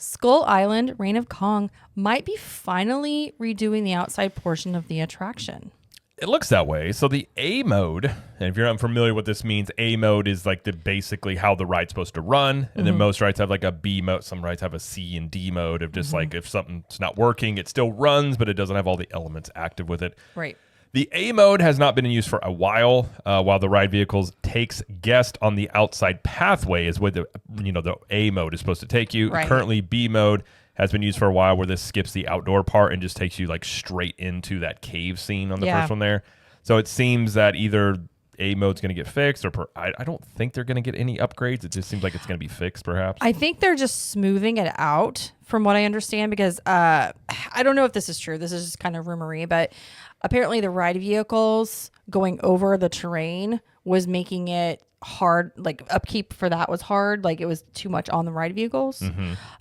Skull Island, Reign of Kong might be finally redoing the outside portion of the attraction. It looks that way. So the A mode, and if you're not familiar what this means, A mode is like basically how the ride's supposed to run. And then most rides have like a B mode. Some rides have a C and D mode of just like if something's not working, it still runs, but it doesn't have all the elements active with it. Right. The A mode has not been in use for a while the ride vehicles takes guests on the outside pathway is where the A mode is supposed to take you. Right. Currently, B mode has been used for a while where this skips the outdoor part and just takes you like straight into that cave scene on the first one there. So it seems that either A mode's going to get fixed or I don't think they're going to get any upgrades. It just seems like it's going to be fixed perhaps. I think they're just smoothing it out from what I understand because I don't know if this is true. This is just kind of rumory, but apparently the ride vehicles going over the terrain was making it hard, like upkeep for that was hard, like it was too much on the ride vehicles.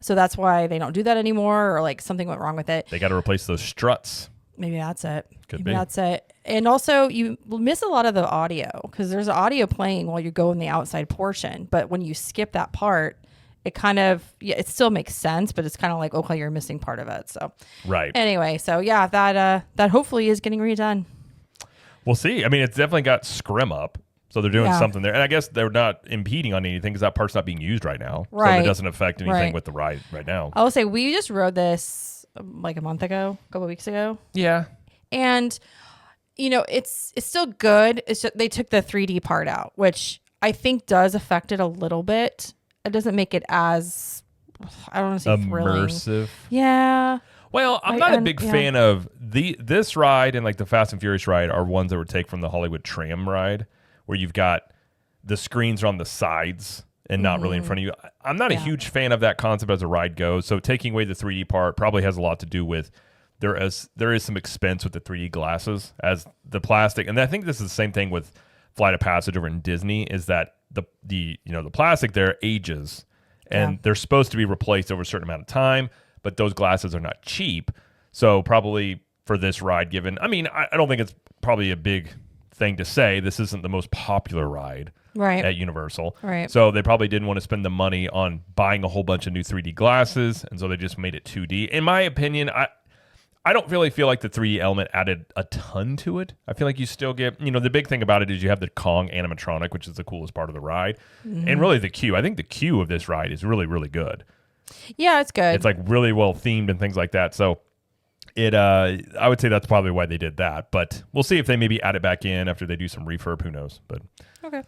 So that's why they don't do that anymore, or like something went wrong with it. They got to replace those struts. Maybe that's it. Could Maybe be. that's it. And also you miss a lot of the audio because there's audio playing while you go in the outside portion, but when you skip that part, it kind of it still makes sense, but it's kind of like, okay, you're missing part of it. So Right. Anyway, so yeah, that hopefully is getting redone. We'll see. I mean, it's definitely got scrim up. So they're doing Yeah. something there. And I guess they're not impeding on anything because that part's not being used right now. So Right. it doesn't affect anything Right. with the ride right now. I will say we just rode this like a month ago, a couple of weeks ago. Yeah. And it's still good. It's just they took the 3D part out, which I think does affect it a little bit. It doesn't make it as I don't want to say thrilling. Immersive. Yeah. Well, I'm not a big fan of this ride and like the Fast and Furious ride are ones that were taken from the Hollywood Tram ride where you've got the screens on the sides and not really in front of you. I'm not a huge fan of that concept as a ride goes. So taking away the 3D part probably has a lot to do with there is some expense with the 3D glasses as the plastic. And I think this is the same thing with Flight of Passage over in Disney is that the plastic there ages and they're supposed to be replaced over a certain amount of time, but those glasses are not cheap. So probably for this ride I don't think it's probably a big thing to say. This isn't the most popular ride at Universal. Right. So they probably didn't want to spend the money on buying a whole bunch of new 3D glasses, and so they just made it 2D. In my opinion, I don't really feel like the 3D element added a ton to it. I feel like you still get, the big thing about it is you have the Kong animatronic, which is the coolest part of the ride, and really the queue. I think the queue of this ride is really, really good. Yeah, it's good. It's like really well themed and things like that. So I would say that's probably why they did that. But we'll see if they maybe add it back in after they do some refurb. Who knows? But okay.